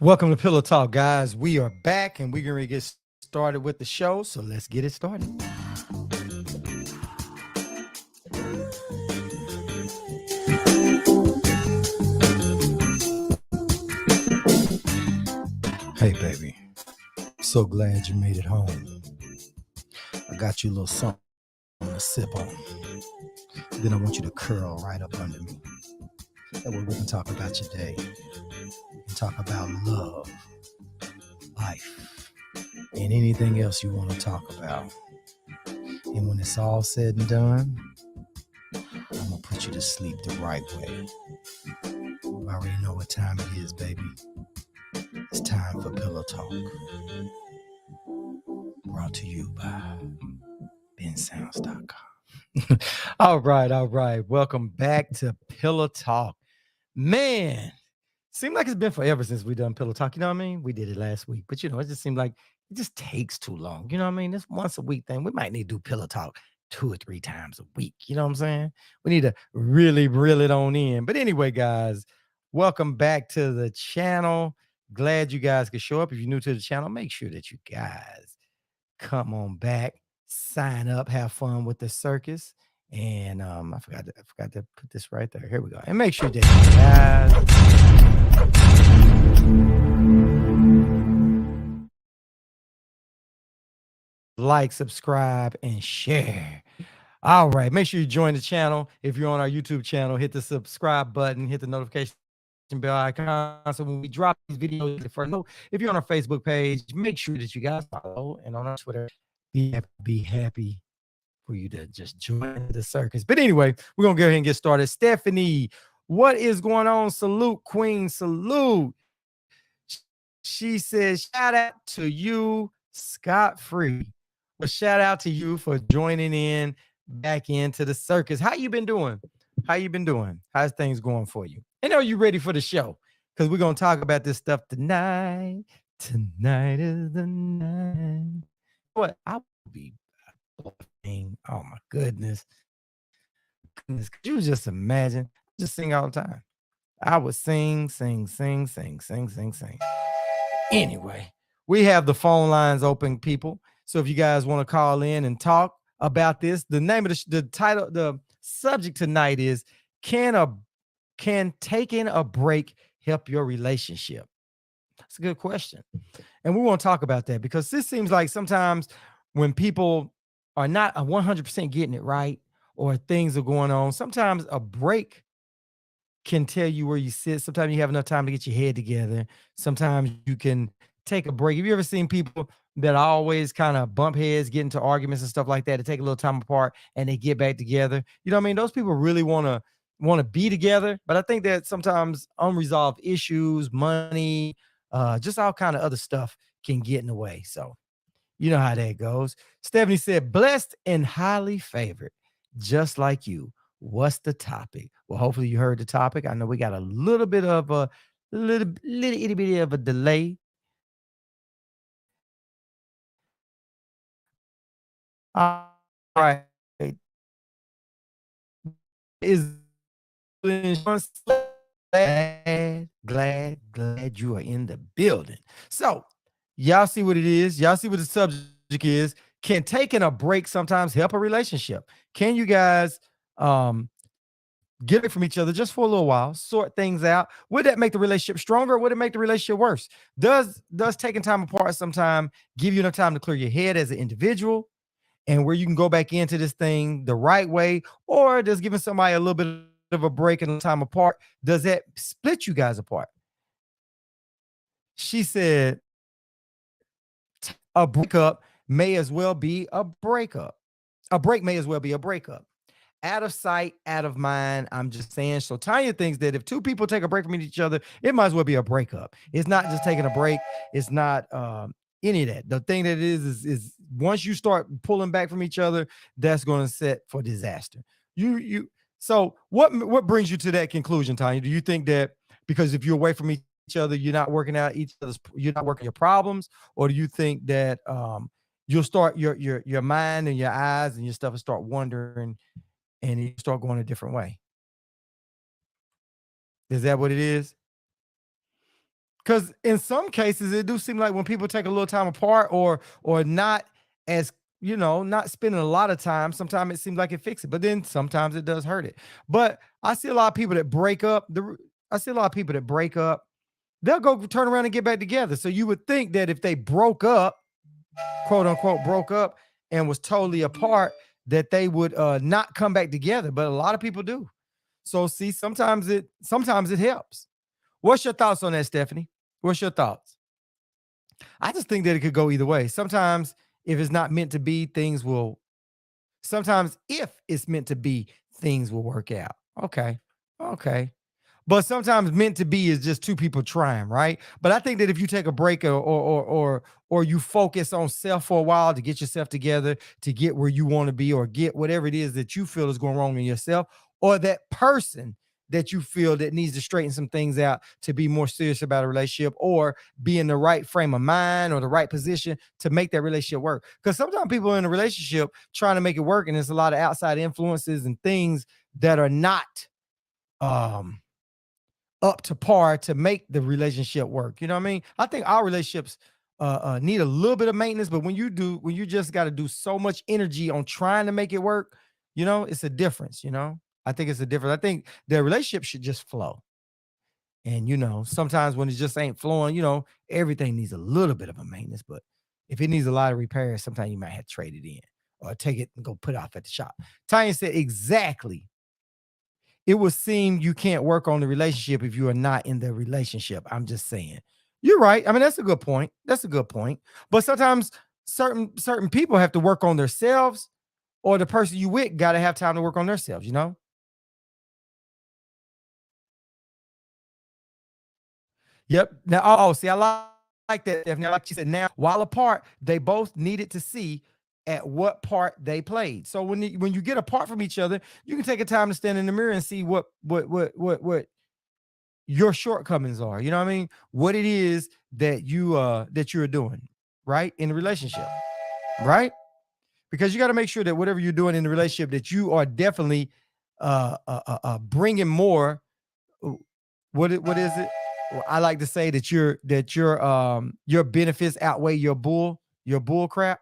Welcome to Pillow Talk, guys. We are back and we're going to get started with the show. So let's get it started. Hey, baby. So glad you made it home. I got you a little something to sip on. Then I want you to curl right up under me. That way we can talk about your day and talk about love, life, and anything else you want to talk about. And when it's all said and done, I'm going to put you to sleep the right way. You already know what time it is, baby. It's time for Pillow Talk. Brought to you by bensounds.com. All right. Welcome back to Pillow Talk. Man, seemed like it's been forever since we done Pillow Talk. You know what I mean? We did it last week, but it just seemed like it just takes too long. You know what I mean? This once a week thing. We might need to do Pillow Talk 2 or 3 times a week. You know what I'm saying? We need to really reel it on in. But anyway, guys, welcome back to the channel. Glad you guys could show up. If you're new to the channel, make sure that you guys come on back, sign up, have fun with the circus. And I forgot to put this right there. Here we go. And make sure that you guys like, subscribe, and share. All right. Make sure you join the channel. If you're on our YouTube channel, hit the subscribe button, hit the notification bell icon. So when we drop these videos, if you're on our Facebook page, make sure that you guys follow, and on our Twitter, be happy for you to just join the circus. But anyway, we're going to go ahead and get started. Stephanie, what is going on? Salute, Queen. Salute. She says, shout out to you, Scott Free. Well, shout out to you for joining in back into the circus. How you been doing? How's things going for you? And are you ready for the show? Because we're going to talk about this stuff tonight. Tonight is the night. What? I'll be bluffing. Oh, my goodness. Could you just imagine? Just sing all the time. I would sing. Anyway, we have the phone lines open, people. So if you guys want to call in and talk about this, the name of the title, the subject tonight is can taking a break help your relationship? That's a good question. And we want to talk about that because this seems like sometimes when people are not 100% getting it right or things are going on, sometimes a break can tell you where you sit. Sometimes you have enough time to get your head together. Sometimes you can take a break. Have you ever seen people that always kind of bump heads, get into arguments and stuff like that, to take a little time apart and they get back together? You know what I mean? Those people really want to be together, but I think that sometimes unresolved issues, money, just all kind of other stuff can get in the way. So you know how that goes. Stephanie said, blessed and highly favored, just like you. What's the topic? Well, hopefully you heard the topic. I know we got a little bit of a little itty bitty of a delay. All right. Is glad you are in the building. So y'all see what it is. Y'all see what the subject is. Can taking a break sometimes help a relationship? Can you guys get it from each other just for a little while, sort things out? Would that make the relationship stronger? Or would it make the relationship worse? Does taking time apart sometime give you enough time to clear your head as an individual and where you can go back into this thing the right way? Or does giving somebody a little bit of a break and time apart, does that split you guys apart? She said, a breakup may as well be a breakup. A break may as well be a breakup. Out of sight, out of mind. I'm just saying. So Tanya thinks that if two people take a break from each other, it might as well be a breakup. It's not just taking a break. It's not any of that. The thing that it is once you start pulling back from each other, that's going to set for disaster. So what brings you to that conclusion, Tanya? Do you think that because if you're away from each other, you're not working out you're not working your problems, or do you think that you'll start your mind and your eyes and your stuff will start wandering and you start going a different way? Is that what it is? Because in some cases, it do seem like when people take a little time apart or not as not spending a lot of time, sometimes it seems like it fixes it, but then sometimes it does hurt it. But I see a lot of people that break up. I see a lot of people that break up. They'll go turn around and get back together. So you would think that if they broke up, quote unquote, broke up and was totally apart, that they would not come back together. But a lot of people do. So see, sometimes it helps. What's your thoughts on that, Stephanie? What's your thoughts? I just think that it could go either way. Sometimes if it's not meant to be, things will sometimes if it's meant to be, things will work out. Okay. Okay. But sometimes meant to be is just two people trying, right? But I think that if you take a break or you focus on self for a while to get yourself together, to get where you want to be, or get whatever it is that you feel is going wrong in yourself, or that person that you feel that needs to straighten some things out to be more serious about a relationship, or be in the right frame of mind or the right position to make that relationship work. Because sometimes people are in a relationship trying to make it work, and there's a lot of outside influences and things that are not um up to par to make the relationship work. You know what I mean? I think our relationships need a little bit of maintenance, but when you just got to do so much energy on trying to make it work, it's a difference. I think it's a difference. I think the relationship should just flow. And sometimes when it just ain't flowing, everything needs a little bit of a maintenance. But if it needs a lot of repairs, sometimes you might have to trade it in or take it and go put it off at the shop. Tanya said exactly. It would seem you can't work on the relationship if you are not in the relationship. I'm just saying. You're right. I mean, that's a good point. That's a good point. But sometimes certain people have to work on themselves, or the person you with got to have time to work on themselves. Yep. Now, see, I like that, Stephanie. Like she said, now while apart, they both needed to see at what part they played. So when you get apart from each other, you can take a time to stand in the mirror and see what your shortcomings are. You know what I mean? What it is that you're doing right in the relationship, right? Because you got to make sure that whatever you're doing in the relationship, that you are definitely bringing more. What is it? Well, I like to say that your benefits outweigh your bull crap.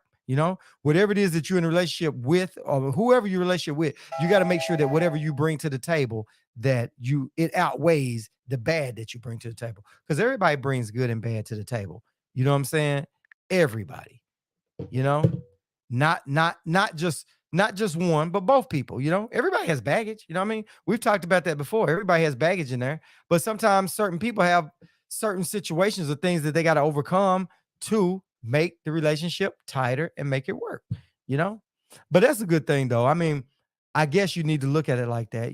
Whatever it is that you're in a relationship with, or whoever your relationship with, you got to make sure that whatever you bring to the table, that it outweighs the bad that you bring to the table. Because everybody brings good and bad to the table. You know what I'm saying? Everybody. You know, not just one, but both people. Everybody has baggage. You know what I mean? We've talked about that before. Everybody has baggage in there, but sometimes certain people have certain situations or things that they got to overcome to make the relationship tighter and make it work. you know but that's a good thing, though. I mean, I guess you need to look at it like that.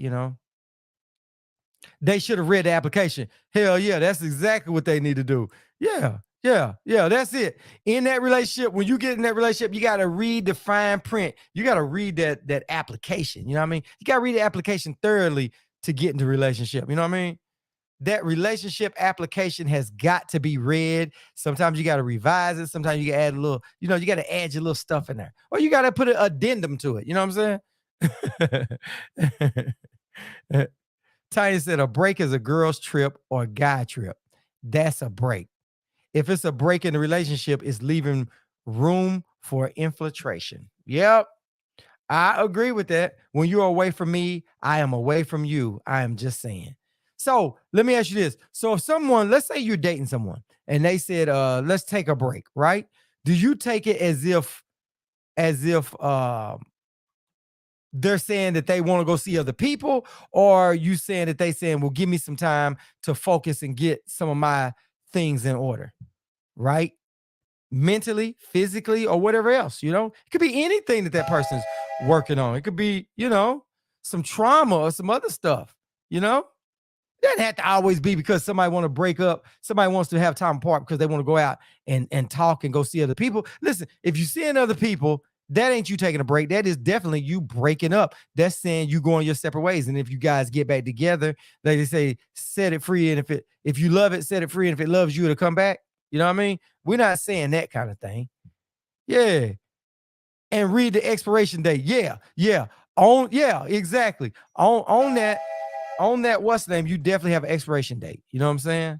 They should have read the application. Hell yeah, that's exactly what they need to do. Yeah, yeah, yeah, that's it. In that relationship, when you get in that relationship, you got to read the fine print. You got to read that application. You know what I mean? You got to read the application thoroughly to get into a relationship. You know what I mean? That relationship application has got to be read. Sometimes you got to revise it. Sometimes you got to add a little, you got to add your little stuff in there. Or you got to put an addendum to it. You know what I'm saying? Tiny said a break is a girl's trip or a guy trip. That's a break. If it's a break in the relationship, it's leaving room for infiltration. Yep. I agree with that. When you're away from me, I am away from you. I am just saying. So let me ask you this. So if someone, let's say you're dating someone and they said, let's take a break, right? Do you take it as if they're saying that they want to go see other people, or are you saying that they saying, well, give me some time to focus and get some of my things in order, right? Mentally, physically, or whatever else. It could be anything that person's working on. It could be, some trauma or some other stuff. you know it doesn't have to always be because somebody want to break up. Somebody wants to have time apart because they want to go out and talk and go see other people. Listen, if you're seeing other people, that ain't you taking a break. That is definitely you breaking up. That's saying you going your separate ways. And if you guys get back together, like they say, set it free. And if you love it, set it free. And if it loves you, it'll come back. You know what I mean? We're not saying that kind of thing. Yeah. And read the expiration date. Yeah. Yeah. Yeah, exactly. On that, what's the name? You definitely have an expiration date. You know what I'm saying?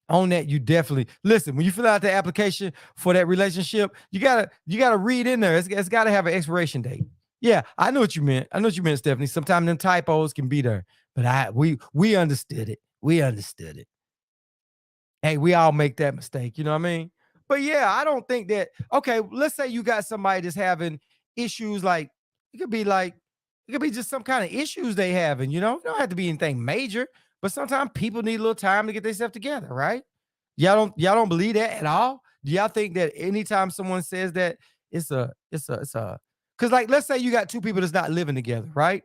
On that, you definitely listen. When you fill out the application for that relationship, you gotta read in there. It's got to have an expiration date. Yeah, I know what you meant. I know what you meant, Stephanie. Sometimes them typos can be there, but we understood it. We understood it. Hey, we all make that mistake. You know what I mean? But yeah, I don't think that. Okay, let's say you got somebody that's having issues. Like it could be like it could be just some kind of issues they having. It don't have to be anything major. But sometimes people need a little time to get themselves together, right? Y'all don't believe that at all? Do y'all think that anytime someone says that it's a because like let's say you got two people that's not living together, right?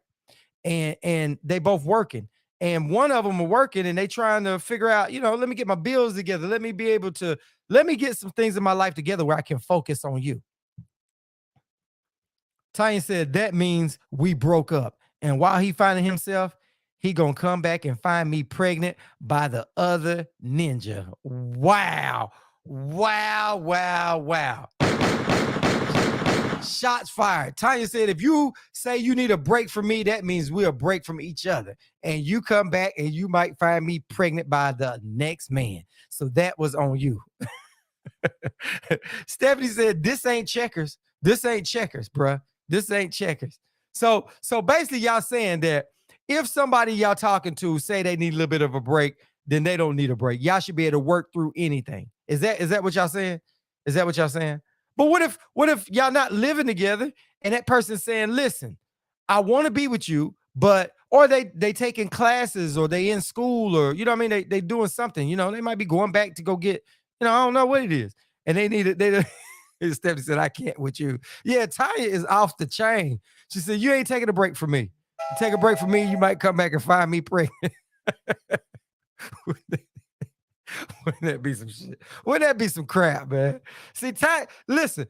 And they both working, and one of them are working and they trying to figure out, let me get my bills together, let me get some things in my life together where I can focus on you. Tanya said that means we broke up, and while he finding himself, he gonna come back and find me pregnant by the other ninja. Wow. Wow, wow, wow. Shots fired. Tanya said, if you say you need a break from me, that means we'll break from each other. And you come back and you might find me pregnant by the next man. So that was on you. Stephanie said, this ain't checkers. This ain't checkers, bruh. This ain't checkers. So basically, y'all saying that if somebody y'all talking to say they need a little bit of a break, then they don't need a break. Y'all should be able to work through anything. Is that what y'all saying? Is that what y'all saying? But what if y'all not living together and that person's saying, listen, I want to be with you, but or they taking classes or they in school or you know what I mean? They doing something, they might be going back to go get, I don't know what it is. And they need it, Stephanie said, I can't with you. Yeah, Tanya is off the chain. She said, you ain't taking a break from me. You take a break from me, you might come back and find me pregnant. Wouldn't that be some shit? Wouldn't that be some crap, man? See, listen.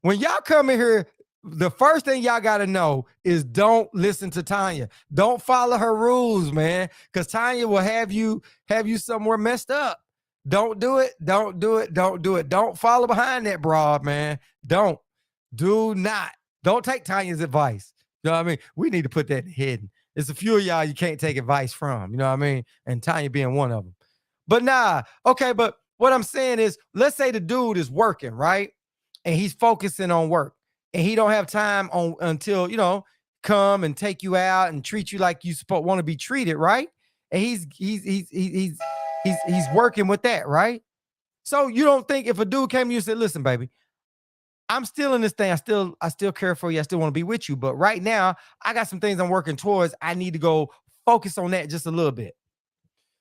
When y'all come in here, the first thing y'all got to know is don't listen to Tanya. Don't follow her rules, man, because Tanya will have you somewhere messed up. Don't do it. Don't do it. Don't do it. Don't follow behind that broad, man. Do not. Don't take Tanya's advice. You know what I mean? We need to put that hidden. It's a few of y'all you can't take advice from. You know what I mean? And Tanya being one of them. But nah, okay, but what I'm saying is, let's say the dude is working, right? And he's focusing on work and he don't have time until, come and take you out and treat you like you want to be treated, right? And he's working with that, right? So you don't think if a dude came to you and said, listen, baby, I'm still in this thing. I still care for you. I still want to be with you. But right now, I got some things I'm working towards. I need to go focus on that just a little bit.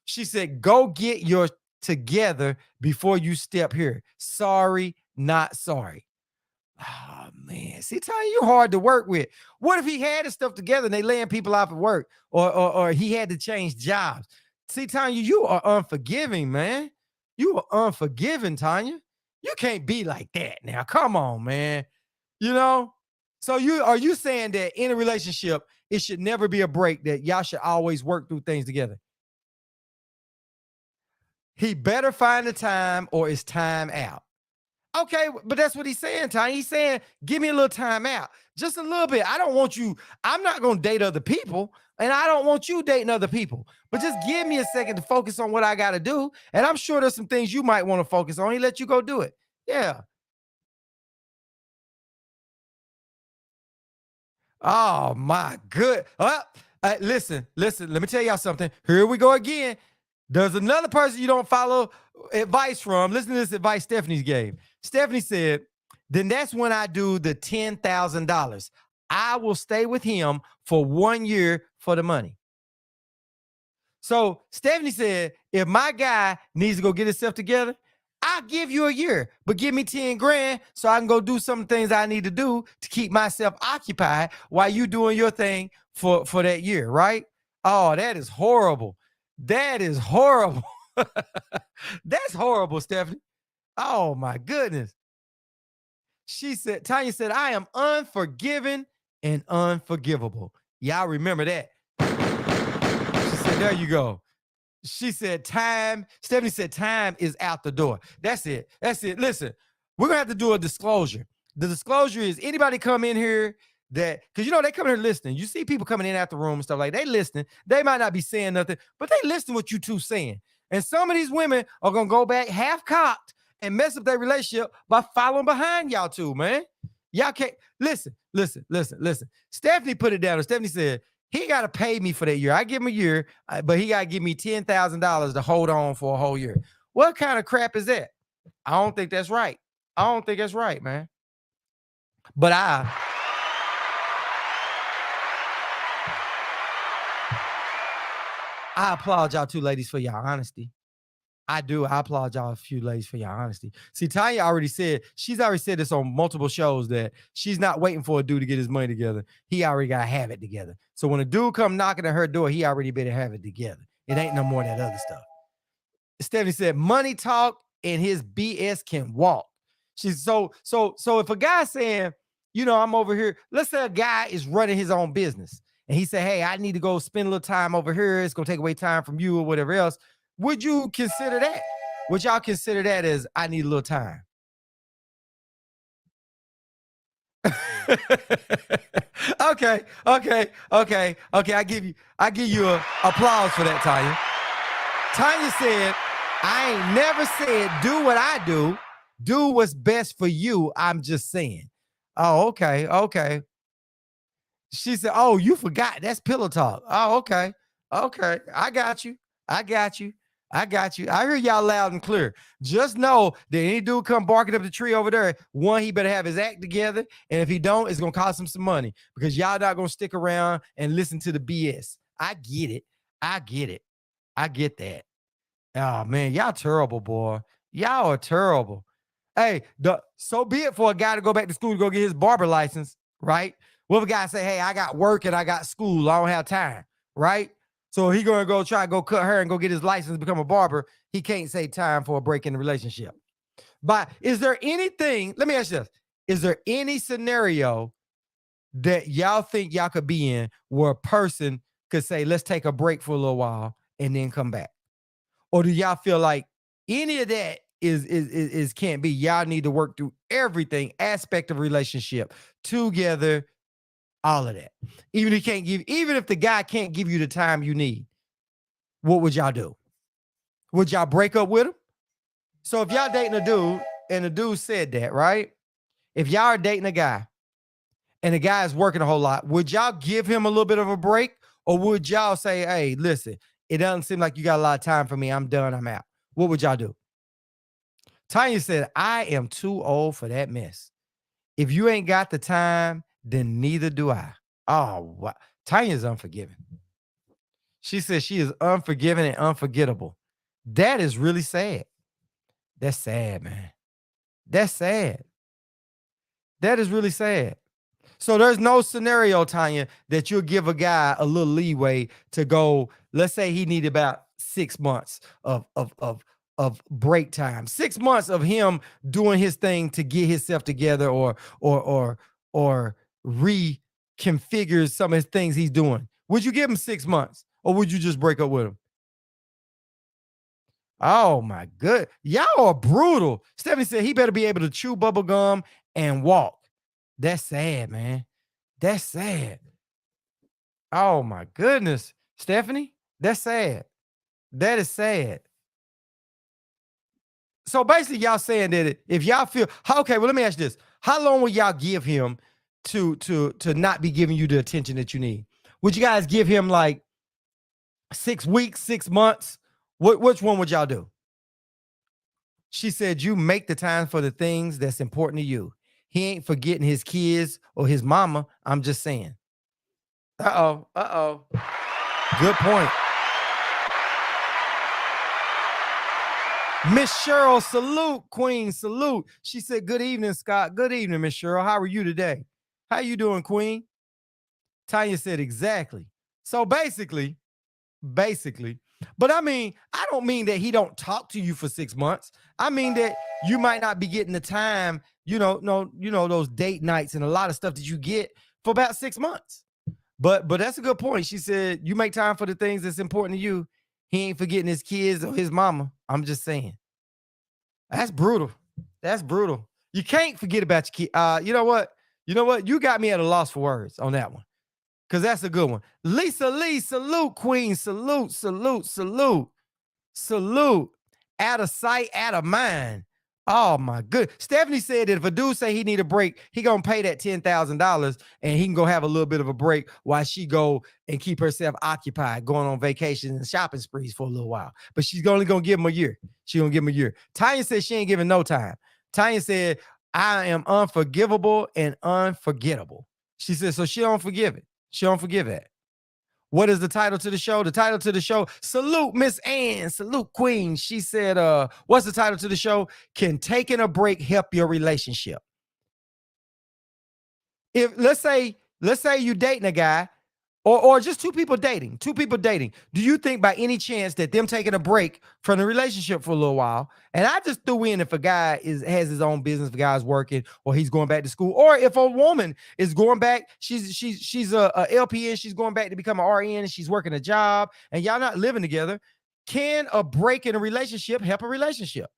She said, go get your together before you step here. Sorry, not sorry. Oh, man. See, Tanya, you hard to work with. What if he had his stuff together and they laying people off at work or he had to change jobs? See, Tanya, you are unforgiving, man. You are unforgiving, Tanya. You can't be like that now. Come on, man. So are you saying that in a relationship, it should never be a break, that y'all should always work through things together? He better find the time or it's time out. Okay, but that's what he's saying, Tiny. He's saying, give me a little time out. Just a little bit. I don't want you, I'm not going to date other people, and I don't want you dating other people. But just give me a second to focus on what I got to do. And I'm sure there's some things you might want to focus on. He let you go do it. Yeah. Oh, my good. Listen, let me tell y'all something. Here we go again. There's another person you don't follow advice from. Listen to this advice Stephanie gave. Stephanie said, then that's when I do the $10,000. I will stay with him for 1 year for the money. So Stephanie said, if my guy needs to go get himself together, I'll give you a year, but give me 10 grand so I can go do some things I need to do to keep myself occupied while you doing your thing for that year, right? Oh, that is horrible. That is horrible. That's horrible, Stephanie. Oh my goodness. Tanya said, I am unforgiving and unforgivable. Y'all remember that. She said, there you go. She said, Stephanie said, time is out the door. That's it. Listen, we're going to have to do a disclosure. The disclosure is anybody come in here that, because they come in here listening. You see people coming in out the room and stuff like they listening. They might not be saying nothing, but they listen what you two saying. And some of these women are gonna go back half cocked and mess up their relationship by following behind y'all two, man. Y'all can't listen. Stephanie put it down. Stephanie said he got to pay me for that year. I give him a year, but he got to give me $10,000 to hold on for a whole year. What kind of crap is that? I don't think that's right. I don't think that's right, man. But I applaud y'all two ladies for your honesty. I do. I applaud y'all a few ladies for your honesty. See, Tanya already said, she's already said this on multiple shows that she's not waiting for a dude to get his money together. He already got to have it together. So when a dude come knocking at her door, he already better have it together. It ain't no more of that other stuff. Stephanie said, money talk and his BS can walk. She's so if a guy's saying, you know, I'm over here, let's say a guy is running his own business and he said, hey, I need to go spend a little time over here. It's going to take away time from you or whatever else. Would you consider that? Would y'all consider that as I need a little time? Okay. I give you a applause for that, Tanya. Tanya said, I ain't never said do what I do. Do what's best for you. I'm just saying. Oh, okay. She said, oh, you forgot. That's pillow talk. Oh, okay. I got you. I hear y'all loud and clear. Just know that any dude come barking up the tree over there, one, he better have his act together. And if he don't, it's going to cost him some money because y'all not going to stick around and listen to the BS. I get it. I get that. Oh, man, y'all terrible, boy. Y'all are terrible. Hey, so be it for a guy to go back to school to go get his barber license, right? What if a guy say, hey, I got work and I got school. I don't have time, right? So he going to go try to go cut hair and go get his license, become a barber. He can't say time for a break in the relationship. But is there anything, let me ask you this. Is there any scenario that y'all think y'all could be in where a person could say, let's take a break for a little while and then come back? Or do y'all feel like any of that is can't be? Y'all need to work through everything aspect of relationship together, all of that. Even if the guy can't give you the time you need, what would y'all do? Would y'all break up with him? So if y'all dating a dude and the dude said that, right? If y'all are dating a guy and the guy is working a whole lot, would y'all give him a little bit of a break? Or would y'all say, hey, listen, it doesn't seem like you got a lot of time for me. I'm done. I'm out. What would y'all do? Tanya said, I am too old for that mess. If you ain't got the time, then neither do I. Oh, wow. Tanya's unforgiving. She says she is unforgiving and unforgettable. That is really sad. That's sad, man. That's sad. That is really sad. So there's no scenario, Tanya, that you'll give a guy a little leeway to go. Let's say he needed about 6 months of break time, 6 months of him doing his thing to get himself together or reconfigure some of his things he's doing. Would you give him 6 months or would you just break up with him? Oh my good. Y'all are brutal. Stephanie said he better be able to chew bubble gum and walk. That's sad, man. That's sad. Oh my goodness. Stephanie, that's sad. That is sad. So basically y'all saying that if y'all feel, okay, well, let me ask you this. How long will y'all give him to not be giving you the attention that you need? Would you guys give him like 6 weeks, 6 months? Which one would y'all do? She said, you make the time for the things that's important to you. He ain't forgetting his kids or his mama. I'm just saying. Uh-oh. Good point. Miss Cheryl, salute, Queen, salute. She said, good evening, Scott. Good evening, Miss Cheryl. How are you today? How you doing, Queen? Tanya said, exactly. So basically, but I mean, I don't mean that he don't talk to you for 6 months. I mean that you might not be getting the time, those date nights and a lot of stuff that you get for about 6 months. But that's a good point. She said, you make time for the things that's important to you. He ain't forgetting his kids or his mama. I'm just saying. That's brutal. That's brutal. You can't forget about your kid. You know what? You got me at a loss for words on that one. Because that's a good one. Lisa Lee, salute, Queen. Salute. Salute. Out of sight, out of mind. Oh my good. Stephanie said that if a dude say he need a break, he gonna pay that $10,000 and he can go have a little bit of a break while she go and keep herself occupied, going on vacations and shopping sprees for a little while. But she's only gonna give him a year. She gonna give him a year. Tanya said she ain't giving no time. Tanya said, I am unforgivable and unforgettable. She said, so she don't forgive it. She don't forgive that. What is the title to the show? The title to the show, salute Miss Ann, salute Queen. She said, what's the title to the show? Can taking a break help your relationship? If let's say you dating a guy, or just two people dating, do you think by any chance that them taking a break from the relationship for a little while, and I just threw in if a guy has his own business, if a guy's working or he's going back to school, or if a woman is going back, she's a LPN, she's going back to become an RN and she's working a job and y'all not living together, can a break in a relationship help a relationship?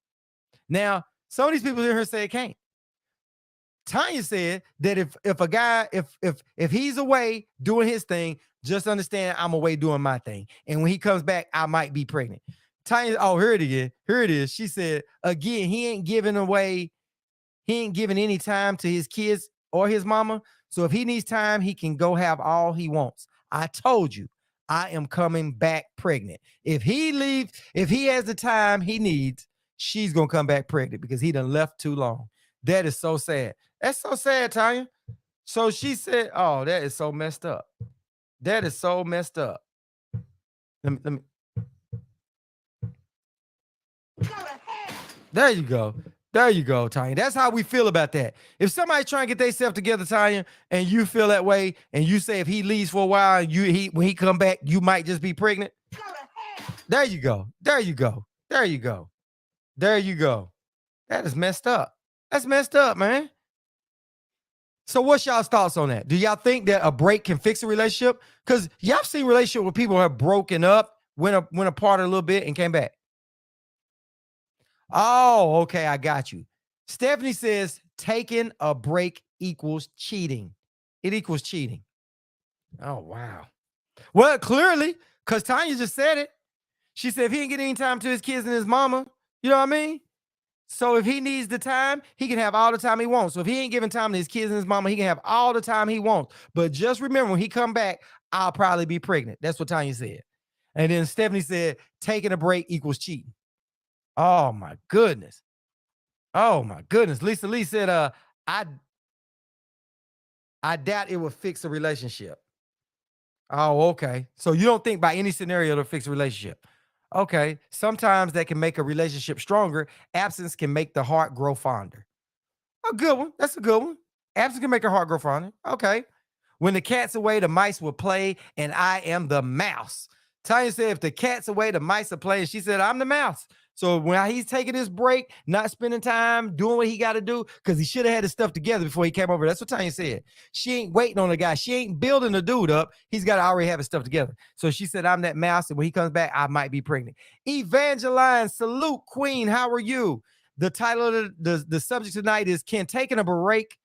Now, some of these people in here say it can't. Tanya said that if a guy, if he's away doing his thing, just understand I'm away doing my thing. And when he comes back, I might be pregnant. Tanya, oh, here it is. Here it is. She said, again, he ain't giving any time to his kids or his mama. So if he needs time, he can go have all he wants. I told you, I am coming back pregnant. If he leaves, if he has the time he needs, she's gonna come back pregnant because he done left too long. That is so sad. That's so sad, Tanya. So she said, oh, that is so messed up. That is so messed up. Let me. There you go. There you go, Tanya. That's how we feel about that. If somebody's trying to get themselves together, Tanya, and you feel that way, and you say if he leaves for a while, when he come back, you might just be pregnant. There you go. There you go. There you go. There you go. That is messed up. That's messed up, man. So what's y'all's thoughts on that? Do y'all think that a break can fix a relationship? Because y'all seen relationship where people have broken up, went apart a little bit, and came back. Oh, okay, I got you. Stephanie says taking a break equals cheating. It equals cheating. Oh, wow. Well, clearly, because Tanya just said it. She said if he ain't get any time to his kids and his mama, you know what I mean? So if he needs the time, he can have all the time he wants. So if he ain't giving time to his kids and his mama, he can have all the time he wants. But just remember, when he come back, I'll probably be pregnant. That's what Tanya said. And then Stephanie said, taking a break equals cheating. Oh my goodness. Oh my goodness. Lisa Lee said, I doubt it will fix a relationship. Oh, okay. So you don't think by any scenario it'll fix a relationship? Okay. Sometimes that can make a relationship stronger. Absence can make the heart grow fonder. A good one. That's a good one. Absence can make a heart grow fonder. Okay. When the cat's away, the mice will play, and I am the mouse. Tanya said, if the cat's away, the mice are playing. She said, I'm the mouse. So when he's taking his break, not spending time doing what he got to do, because he should have had his stuff together before he came over. That's what Tanya said. She ain't waiting on the guy. She ain't building the dude up. He's got to already have his stuff together. So she said, I'm that mouse. And when he comes back, I might be pregnant. Evangeline, salute, Queen. How are you? The title of the subject tonight is, can taking a break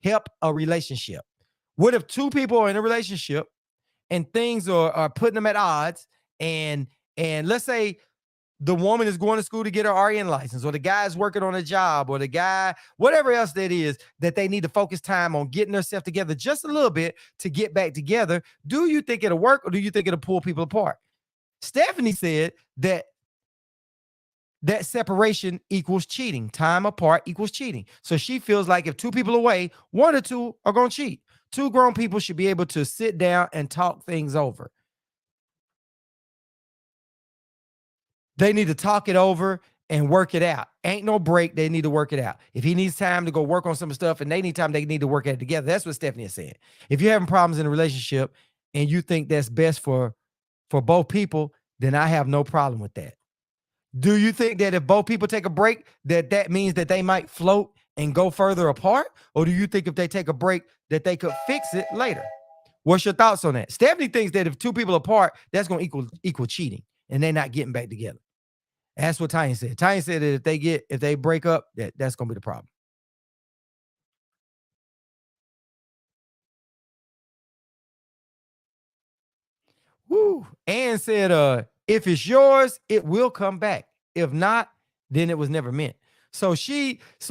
help a relationship? What if two people are in a relationship and things are putting them at odds, and let's say the woman is going to school to get her RN license, or the guy's working on a job, or the guy, whatever else that is, that they need to focus time on getting themselves together just a little bit to get back together. Do you think it'll work, or do you think it'll pull people apart? Stephanie said that separation equals cheating. Time apart equals cheating. So she feels like if two people away, one or two are going to cheat. Two grown people should be able to sit down and talk things over. They need to talk it over and work it out. Ain't no break. They need to work it out. If he needs time to go work on some stuff and they need time, they need to work at it together. That's what Stephanie is saying. If you're having problems in a relationship and you think that's best for both people, then I have no problem with that. Do you think that if both people take a break, that means that they might float and go further apart? Or do you think if they take a break that they could fix it later? What's your thoughts on that? Stephanie thinks that if two people apart, that's going to equal cheating and they're not getting back together. That's what Tanya said. Tanya said that if they break up, that's going to be the problem. Woo. Ann said, If it's yours, it will come back. If not, then it was never meant. So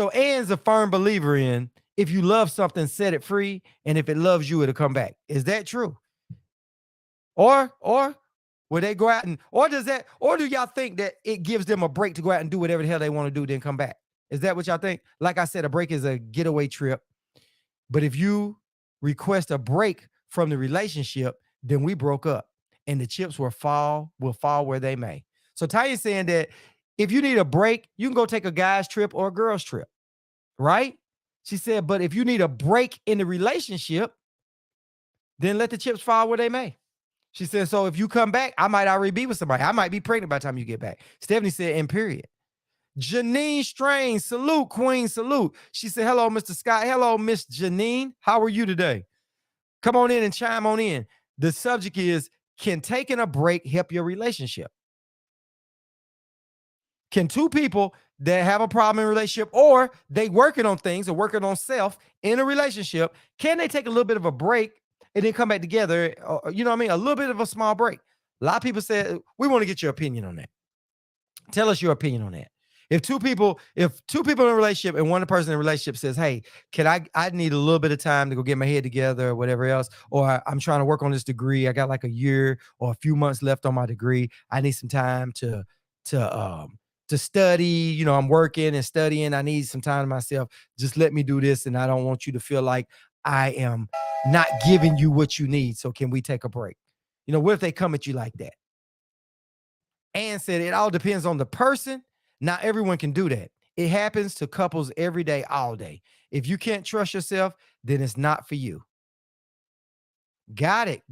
Ann's a firm believer in, if you love something, set it free, and if it loves you, it'll come back. Is that true? Or will they go out and, or do y'all think that it gives them a break to go out and do whatever the hell they want to do, then come back? Is that what y'all think? Like I said, a break is a getaway trip. But if you request a break from the relationship, then we broke up and the chips will fall where they may. So Tanya's saying that if you need a break, you can go take a guy's trip or a girl's trip, right? She said, but if you need a break in the relationship, then let the chips fall where they may. She said, so if you come back, I might already be with somebody. I might be pregnant by the time you get back. Stephanie said, in period. Janine Strange, salute, Queen, salute. She said, hello, Mr. Scott. Hello, Miss Janine. How are you today? Come on in and chime on in. The subject is, can taking a break help your relationship? Can two people that have a problem in a relationship, or they working on things or working on self in a relationship, can they take a little bit of a break and then come back together? You know what I mean? A little bit of a small break. A lot of people said, we want to get your opinion on that. Tell us your opinion on that. If two people in a relationship and one person in a relationship says, hey, I need a little bit of time to go get my head together or whatever else, or I'm trying to work on this degree. I got like a year or a few months left on my degree. I need some time to study. You know, I'm working and studying. I need some time to myself. Just let me do this. And I don't want you to feel like I am not giving you what you need. So can we take a break? You know, what if they come at you like that? Ann said it all depends on the person. Not everyone can do that. It happens to couples every day, all day. If you can't trust yourself, then it's not for you. Got it.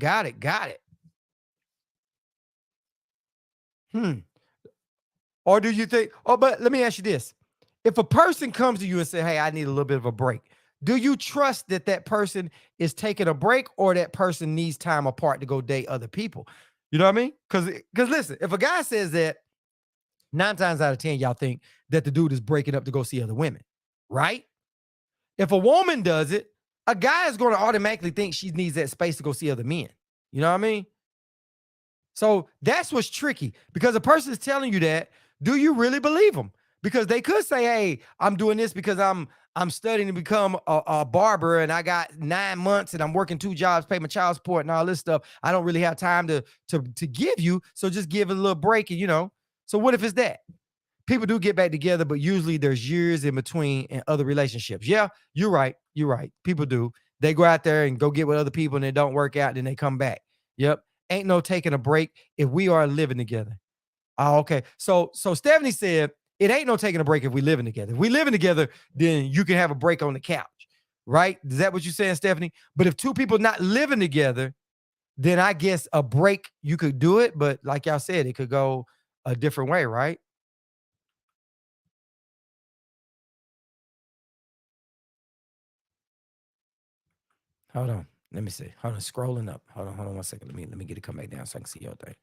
Or do you think, but let me ask you this. If a person comes to you and say, hey, I need a little bit of a break, do you trust that that person is taking a break, or that person needs time apart to go date other people? You know what I mean? Because listen, if a guy says that, 9 times out of 10, y'all think that the dude is breaking up to go see other women, right? If a woman does it, a guy is going to automatically think she needs that space to go see other men. You know what I mean? So that's what's tricky, because a person is telling you that. Do you really believe them? Because they could say, hey, I'm doing this because I'm studying to become a barber, and I got 9 months and I'm working 2 jobs, pay my child support and all this stuff. I don't really have time to give you. So just give it a little break. And, you know, so what if it's that? People do get back together, but usually there's years in between in other relationships. Yeah, you're right. People do. They go out there and go get with other people and it don't work out. Then they come back. Yep. Ain't no taking a break if we are living together. Oh, okay. So Stephanie said, it ain't no taking a break if we living together. If we living together, then you can have a break on the couch, right? Is that what you're saying, Stephanie? But if two people not living together, then I guess a break, you could do it. But like y'all said, it could go a different way, right? Hold on. Let me see. Hold on. Scrolling up. Hold on 1 second. Let me get it come back down so I can see your thing.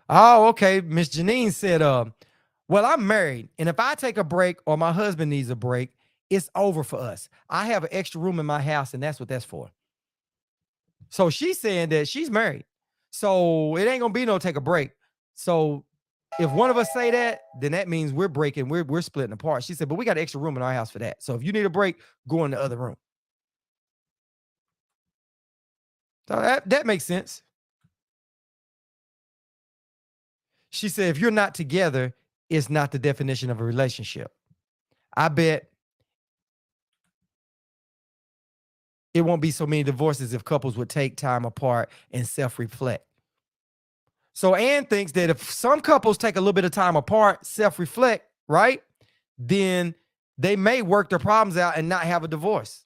Oh, okay. Miss Janine said, well, I'm married, and if I take a break or my husband needs a break, it's over for us. I have an extra room in my house, and that's what that's for. So she's saying that she's married. So it ain't gonna be no take a break. So if one of us say that, then that means we're splitting apart. She said, but we got extra room in our house for that. So if you need a break, go in the other room. So that makes sense. She said, if you're not together, it's not the definition of a relationship. I bet it won't be so many divorces if couples would take time apart and self-reflect. So Ann thinks that if some couples take a little bit of time apart, self-reflect, right? Then they may work their problems out and not have a divorce.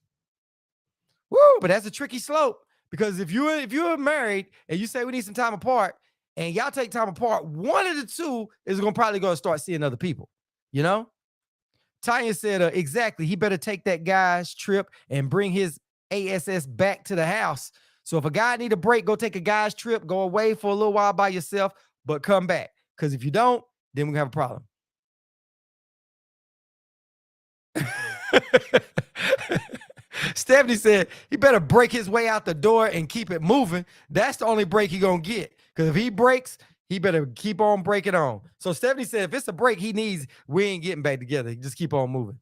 Woo, but that's a tricky slope, because if you're married and you say we need some time apart and y'all take time apart, one of the two is probably going to start seeing other people, you know? Tanya said, exactly. He better take that guy's trip and bring his ASS back to the house. So if a guy need a break, go take a guy's trip, go away for a little while by yourself, but come back. Because if you don't, then we have a problem. Stephanie said he better break his way out the door and keep it moving. That's the only break he gonna get. Because if he breaks, he better keep on breaking on. So Stephanie said if it's a break he needs, we ain't getting back together. Just keep on moving.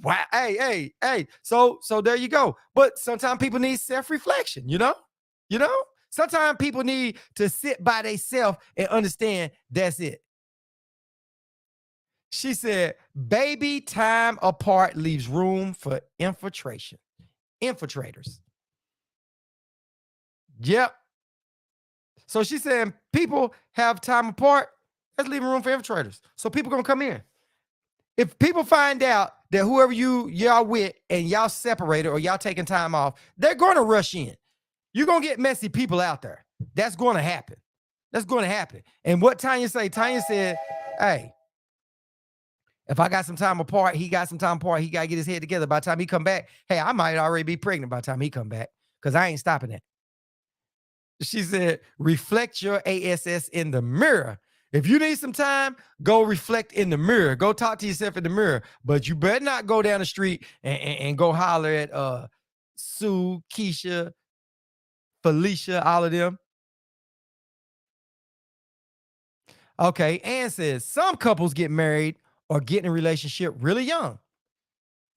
Wow. Hey. So there you go. But sometimes people need self-reflection, you know? You know? Sometimes people need to sit by themselves and understand that's it. She said, baby time apart leaves room for infiltration. Infiltrators. Yep. So she's saying people have time apart, that's leaving room for infiltrators. So people gonna come in. If people find out that whoever y'all with and y'all separated or y'all taking time off, they're gonna rush in. You're gonna get messy people out there. That's gonna happen. That's gonna happen. And what Tanya say? Tanya said, hey, if I got some time apart, he got some time apart, he gotta get his head together. By the time he come back, hey, I might already be pregnant by the time he come back because I ain't stopping that. She said, reflect your ASS in the mirror. If you need some time, go reflect in the mirror. Go talk to yourself in the mirror. But you better not go down the street and go holler at Sue, Keisha, Felicia, all of them. Okay, Ann says, some couples get married or get in a relationship really young.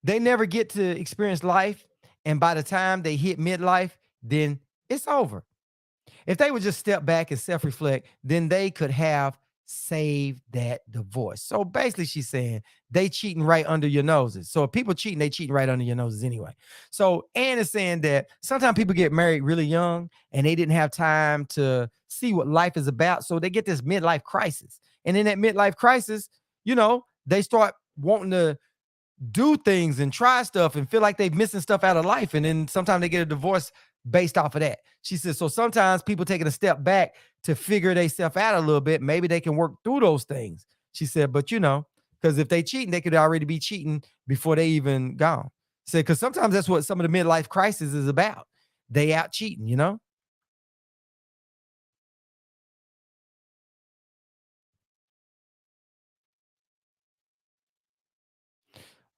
They never get to experience life. And by the time they hit midlife, then it's over. If they would just step back and self-reflect, then they could have saved that divorce. So basically she's saying they cheating right under your noses. So if people cheating, they cheating right under your noses anyway. So Ann is saying that sometimes people get married really young and they didn't have time to see what life is about. So they get this midlife crisis. And in that midlife crisis, they start wanting to do things and try stuff and feel like they're missing stuff out of life. And then sometimes they get a divorce based off of that. She says, so sometimes people taking a step back to figure themselves out a little bit, maybe they can work through those things. She said, but because if they cheating, they could already be cheating before they even gone. Said, because sometimes that's what some of the midlife crisis is about. They out cheating,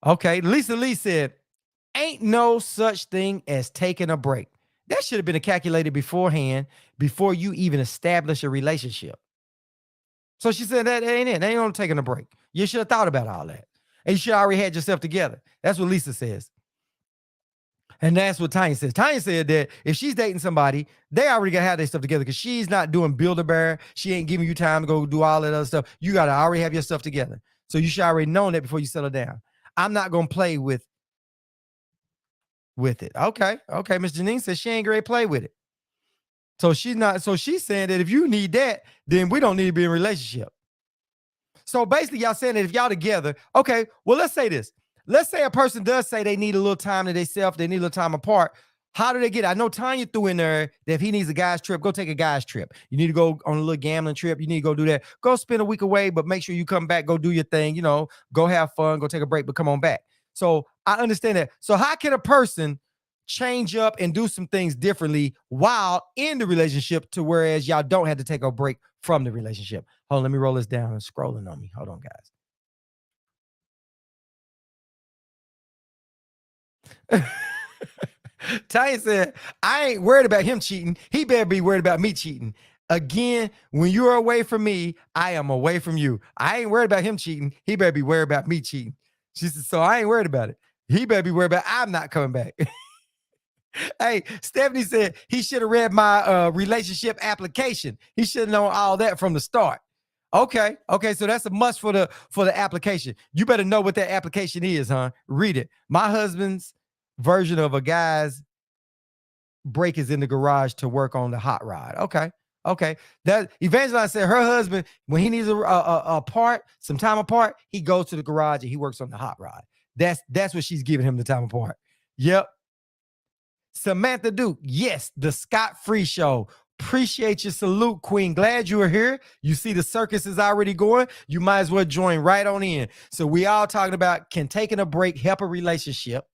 Okay, Lisa Lee said, ain't no such thing as taking a break. That should have been calculated beforehand before you even establish a relationship. So she said that ain't it. They ain't on taking a break. You should have thought about all that. And you should have already had yourself together. That's what Lisa says. And that's what Tanya says. Tanya said that if she's dating somebody, they already got to have their stuff together because she's not doing Build-A-Bear. She ain't giving you time to go do all that other stuff. You got to already have your stuff together. So you should already know that before you settle down. I'm not going to play with it. Okay. Miss Janine says she ain't ready to play with it. So she's not. So she's saying that if you need that, then we don't need to be in a relationship. So basically, y'all saying that if y'all together, okay, well, let's say this. Let's say a person does say they need a little time to themselves, they need a little time apart. How do they get it? I know Tanya threw in there that if he needs a guy's trip, go take a guy's trip. You need to go on a little gambling trip. You need to go do that. Go spend a week away, but make sure you come back, go do your thing, go have fun, go take a break, but come on back. So I understand that. So how can a person change up and do some things differently while in the relationship to whereas y'all don't have to take a break from the relationship? Hold on, let me roll this down and scrolling on me. Hold on, guys. Tanya said, I ain't worried about him cheating. He better be worried about me cheating. Again, when you're away from me, I am away from you. I ain't worried about him cheating. He better be worried about me cheating. She said, so I ain't worried about it. He better be worried about I'm not coming back. Hey, Stephanie said he should have read my relationship application. He should have known all that from the start. Okay, so that's a must for the application. You better know what that application is, huh? Read it. My husband's version of a guy's break is in the garage to work on the hot rod. Okay. That Evangeline said her husband, when he needs a part, some time apart, he goes to the garage and he works on the hot rod. That's what she's giving him the time apart. Yep. Samantha Duke, yes, the Scott Free Show. Appreciate your salute, Queen. Glad you are here. You see the circus is already going. You might as well join right on in. So we all talking about, can taking a break help a relationship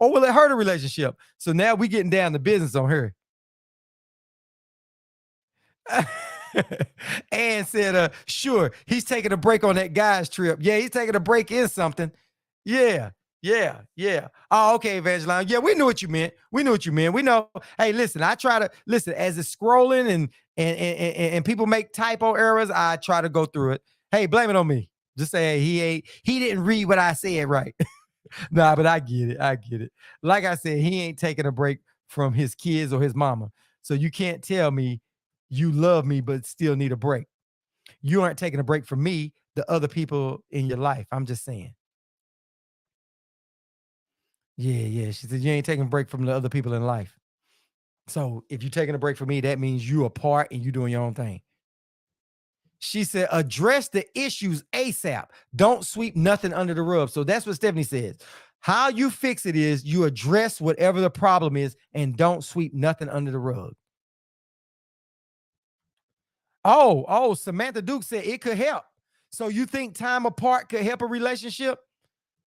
or will it hurt a relationship? So now we getting down to business on her. Ann said, sure, he's taking a break on that guy's trip. Yeah, he's taking a break in something. Yeah. Yeah, yeah. Oh, okay, Evangeline. Yeah, we knew what you meant. We knew what you meant. We know. Hey, listen, I try to listen as it's scrolling and people make typo errors. I try to go through it. Hey, blame it on me. Just say hey, he didn't read what I said right. Nah, but I get it. I get it. Like I said, he ain't taking a break from his kids or his mama. So you can't tell me you love me but still need a break. You aren't taking a break from me, the other people in your life. I'm just saying. Yeah, yeah. She said, you ain't taking a break from the other people in life. So if you're taking a break from me, that means you apart and you doing your own thing. She said, address the issues ASAP. Don't sweep nothing under the rug. So that's what Stephanie says. How you fix it is you address whatever the problem is and don't sweep nothing under the rug. Oh, Samantha Duke said it could help. So you think time apart could help a relationship?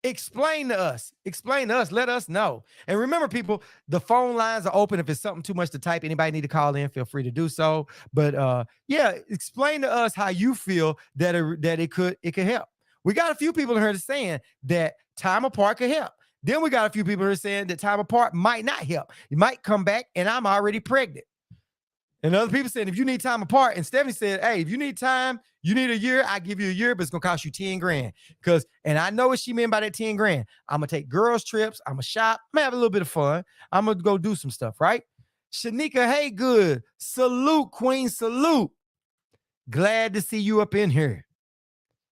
Explain to us. Explain to us. Let us know. And remember, people, the phone lines are open. If it's something too much to type, anybody need to call in, feel free to do so. But yeah, explain to us how you feel that it could help. We got a few people in here saying that time apart could help. Then we got a few people who are saying that time apart might not help. You might come back and I'm already pregnant. And other people saying, if you need time apart, and Stephanie said, hey, if you need time, you need a year, I give you a year, but it's gonna cost you 10 grand. And I know what she meant by that 10 grand. I'm gonna take girls' trips, I'm gonna shop, I'm gonna have a little bit of fun. I'm gonna go do some stuff, right? Shanika, hey, good. Salute, Queen, salute. Glad to see you up in here.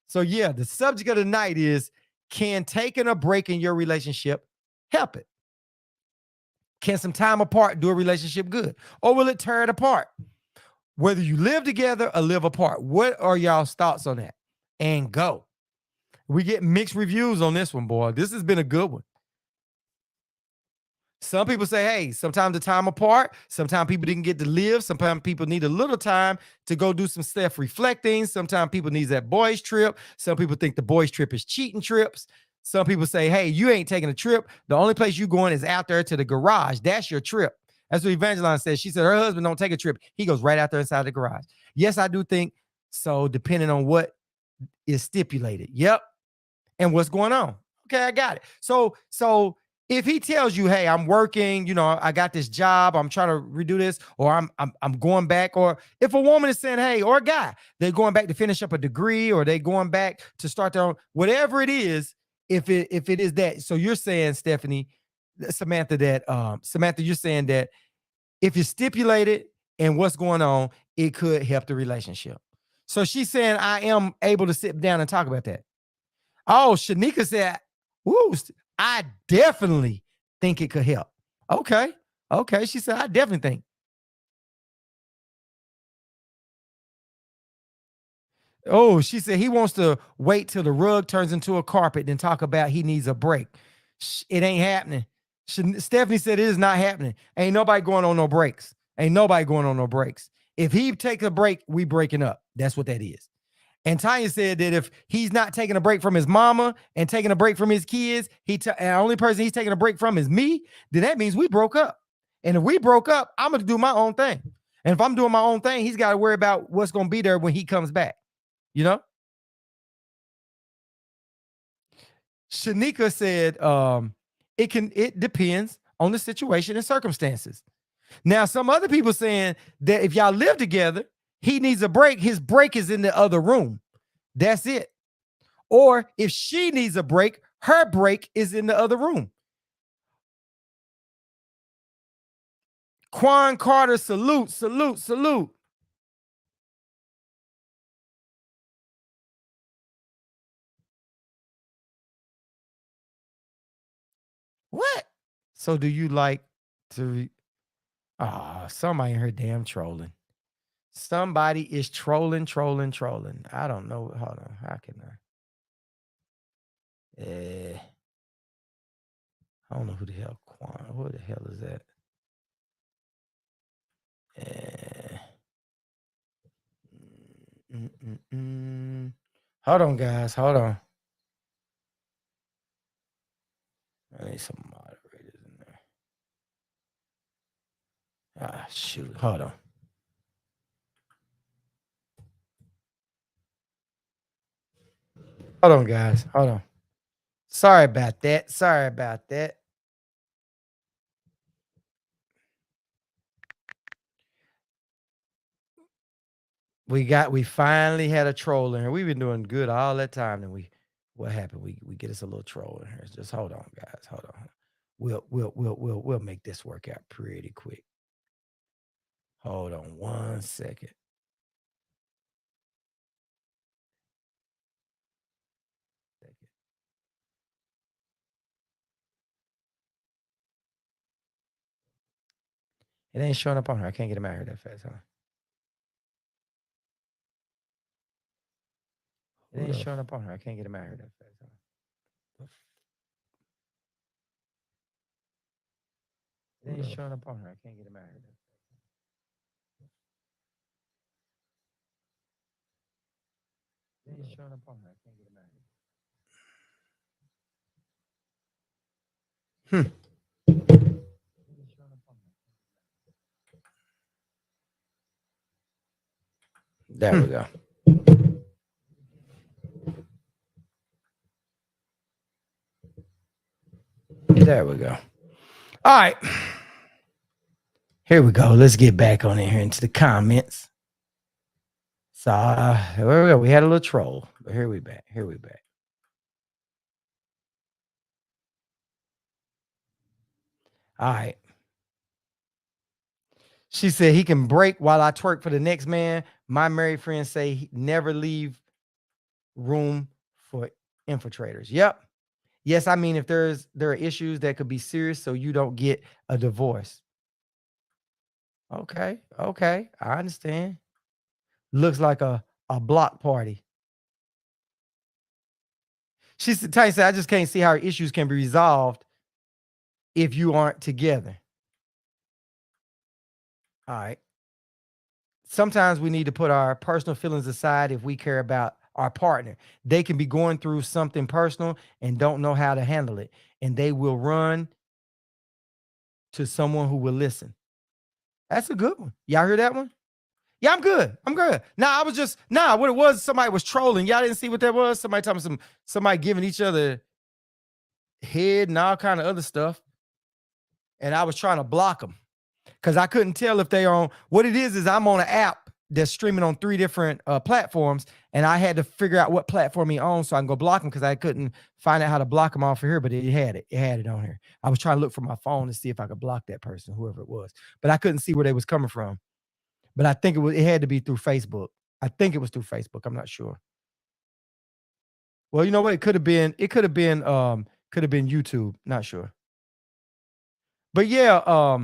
So, yeah, the subject of the night is, can taking a break in your relationship help it? Can some time apart do a relationship good? Or will it tear it apart? Whether you live together or live apart, what are y'all's thoughts on that? And go. We get mixed reviews on this one, boy. This has been a good one. Some people say, hey, sometimes the time apart, sometimes people didn't get to live. Sometimes people need a little time to go do some self reflecting. Sometimes people need that boys trip. Some people think the boys trip is cheating trips. Some people say, hey, you ain't taking a trip. The only place you going is out there to the garage. That's your trip. That's what Evangeline says. She said her husband don't take a trip. He goes right out there inside the garage. Yes, I do think so, depending on what is stipulated. Yep. And what's going on. Okay, I got it. So if he tells you, hey, I'm working, I got this job, I'm trying to redo this, or I'm going back, or if a woman is saying, hey, or a guy, they're going back to finish up a degree, or they going back to start their own, whatever it is, if it is that. So you're saying, Stephanie, Samantha, Samantha, you're saying that if it's stipulated and what's going on, it could help the relationship. So she's saying I am able to sit down and talk about that. Oh, Shanika said, "Woo, I definitely think it could help." Okay. Okay. She said, I definitely think. Oh, she said he wants to wait till the rug turns into a carpet, then talk about he needs a break. It ain't happening. Stephanie said it is not happening. Ain't nobody going on no breaks. Ain't nobody going on no breaks. If he takes a break, we breaking up. That's what that is. And Tanya said that if he's not taking a break from his mama and taking a break from his kids, and the only person he's taking a break from is me, then that means we broke up. And if we broke up, I'm going to do my own thing. And if I'm doing my own thing, he's got to worry about what's going to be there when he comes back. You know? Shanika said, it depends on the situation and circumstances. Now, some other people saying that if y'all live together, he needs a break. His break is in the other room. That's it. Or if she needs a break, her break is in the other room. Quan Carter, salute, salute, salute. What? So do you like to somebody in here damn trolling. Somebody is trolling, trolling, trolling. I don't know. Hold on. How can I don't know who the hell Quan. Who the hell is that? Eh, mm, mm, mm. Hold on, guys. Hold on. I need some moderators in there. Ah, shoot. Hold on. Hold on, guys. Hold on. Sorry about that. Sorry about that. We finally had a troll in here. We've been doing good all that time, and what happened? We get us a little troll in here. Just hold on, guys. Hold on. We'll make this work out pretty quick. Hold on 1 second. It ain't showing up on her. I can't get him out here that fast, huh? It ain't showing up on her. I can't get him out here that fast, huh? It ain't showing up on her. I can't get him out here that fast. It ain't showing up on her. I can't get him out here. There we go. There we go. All right. Here we go. Let's get back on in here into the comments. So here we go. We had a little troll, but here we back. Here we back. All right. She said he can break while I twerk for the next man. My married friends say he never leave room for infiltrators. Yep. Yes, I mean if there are issues that could be serious, so you don't get a divorce. Okay, okay, I understand. Looks like a block party. She said, Ty said, I just can't see how issues can be resolved if you aren't together. All right. Sometimes we need to put our personal feelings aside if we care about our partner. They can be going through something personal and don't know how to handle it, and they will run to someone who will listen. That's a good one. Y'all hear that one? Yeah, I'm good. I'm good. Nah, I was just what it was. Somebody was trolling. Y'all didn't see what that was. Somebody talking somebody giving each other head and all kind of other stuff, and I was trying to block them because I couldn't tell if they on. What it is I'm on an app that's streaming on 3 different platforms, and I had to figure out what platform he owns so I can go block him because I couldn't find out how to block him off of here. But it had it. It had it on here. I was trying to look for my phone to see if I could block that person, whoever it was, but I couldn't see where they was coming from. But I think it had to be through Facebook. I think it was through Facebook. I'm not sure. Well, you know what? It could have been YouTube. Not sure. But yeah,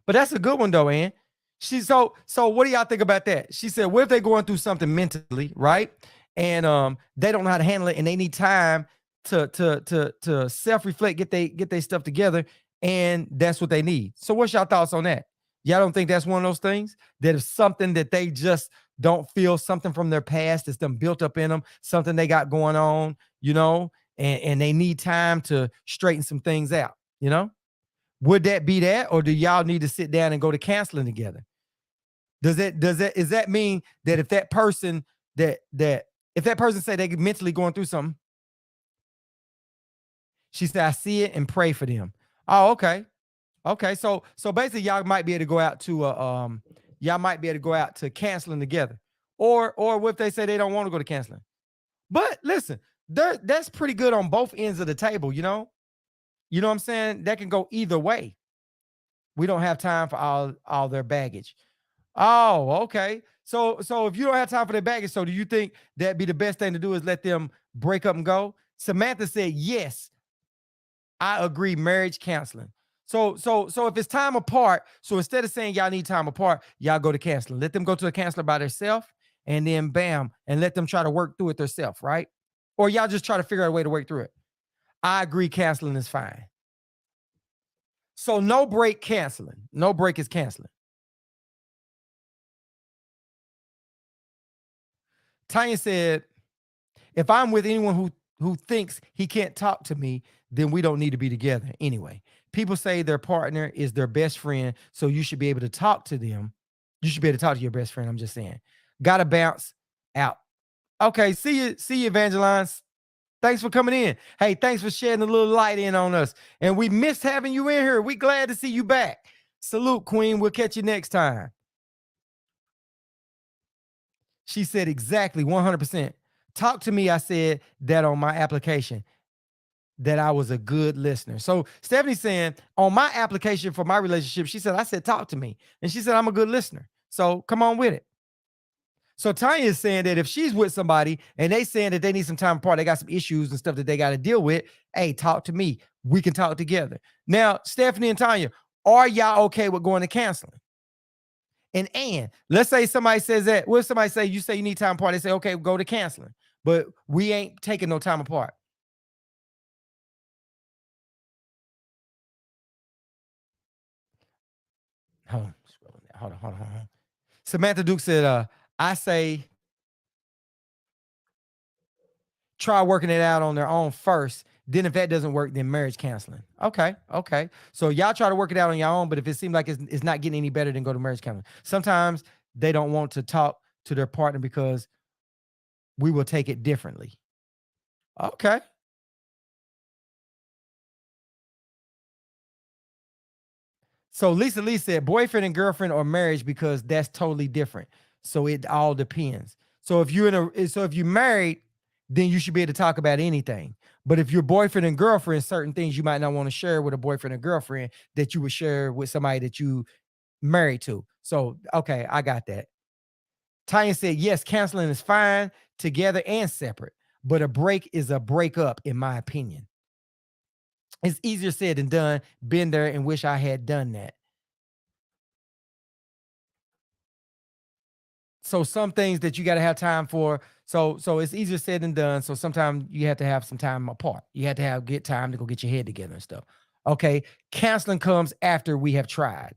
but that's a good one though, Ann. So what do y'all think about that? She said, what if they're going through something mentally, right? And they don't know how to handle it and they need time to self-reflect, get they stuff together, and that's what they need. So what's y'all thoughts on that? Y'all don't think that's one of those things that is something that they just don't feel, something from their past that's them built up in them, something they got going on, and they need time to straighten some things out, Would that be that, or do y'all need to sit down and go to counseling together? Does that mean that if that person if that person say they mentally going through something, she said, I see it and pray for them. Oh, okay. Okay. So basically y'all might be able to go out to counseling together. Or what if they say they don't want to go to counseling? But listen, that's pretty good on both ends of the table, You know what I'm saying? That can go either way. We don't have time for all their baggage. Oh, okay. So if you don't have time for their baggage, so do you think that'd be the best thing to do is let them break up and go? Samantha said, yes, I agree. Marriage counseling. So if it's time apart, so instead of saying y'all need time apart, y'all go to counseling. Let them go to a counselor by themselves, and then bam, and let them try to work through it themselves, right? Or y'all just try to figure out a way to work through it. I agree. Counseling is fine. So no break canceling. No break is canceling. Tanya said, if I'm with anyone who thinks he can't talk to me, then we don't need to be together anyway. People say their partner is their best friend, so you should be able to talk to them. You should be able to talk to your best friend. I'm just saying. Gotta bounce out. Okay, see you, Evangeline. Thanks for coming in. Hey, thanks for shedding a little light in on us. And we missed having you in here. We glad to see you back. Salute, Queen. We'll catch you next time. She said exactly 100%. Talk to me. I said that on my application, that I was a good listener. So Stephanie's saying on my application for my relationship, she said, I said, talk to me. And she said, I'm a good listener. So come on with it. So Tanya is saying that if she's with somebody and they saying that they need some time apart, they got some issues and stuff that they got to deal with, hey, talk to me. We can talk together. Now, Stephanie and Tanya, are y'all okay with going to counseling? And let's say somebody says that, what if somebody say, you say you need time apart, they say, okay, go to counseling, but we ain't taking no time apart. Hold on. Samantha Duke said, I say try working it out on their own first. Then if that doesn't work, then marriage counseling. Okay. So y'all try to work it out on your own, but if it seems like it's not getting any better, then go to marriage counseling. Sometimes they don't want to talk to their partner because we will take it differently. Okay. So Lisa Lee said boyfriend and girlfriend or marriage because that's totally different. So it all depends. So if you're married, then you should be able to talk about anything. But if you're boyfriend and girlfriend, certain things you might not want to share with a boyfriend or girlfriend that you would share with somebody that you married to. So, okay, I got that. Tanya said, yes, counseling is fine together and separate, but a break is a breakup, in my opinion. It's easier said than done. Been there and wish I had done that. So some things that you got to have time for. So it's easier said than done. So sometimes you have to have some time apart. You have to get time to go get your head together and stuff. Okay. Counseling comes after we have tried.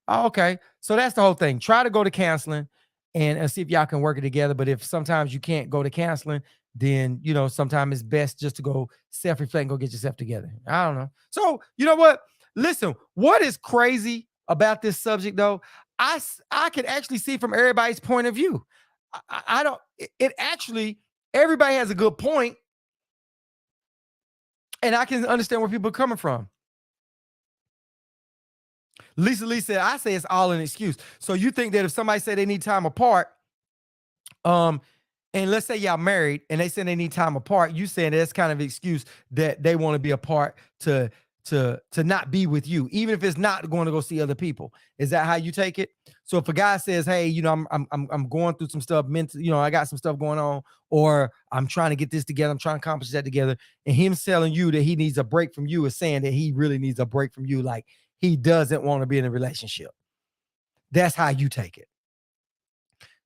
Okay. So that's the whole thing. Try to go to counseling and see if y'all can work it together. But if sometimes you can't go to counseling, then, sometimes it's best just to go self-reflect and go get yourself together. I don't know. So, you know what? Listen, what is crazy about this subject though? I can actually see from everybody's point of view. I don't, it actually, everybody has a good point, and I can understand where people are coming from. Lisa Lee said, I say it's all an excuse. So you think that if somebody say they need time apart, and let's say y'all married and they say they need time apart, you saying that's kind of an excuse that they want to be apart to not be with you, even if it's not going to go see other people. Is that how you take it? So if a guy says, hey, I'm going through some stuff, mental, I got some stuff going on, or I'm trying to get this together, I'm trying to accomplish that together, and him telling you that he needs a break from you is saying that he really needs a break from you, like he doesn't want to be in a relationship. That's how you take it.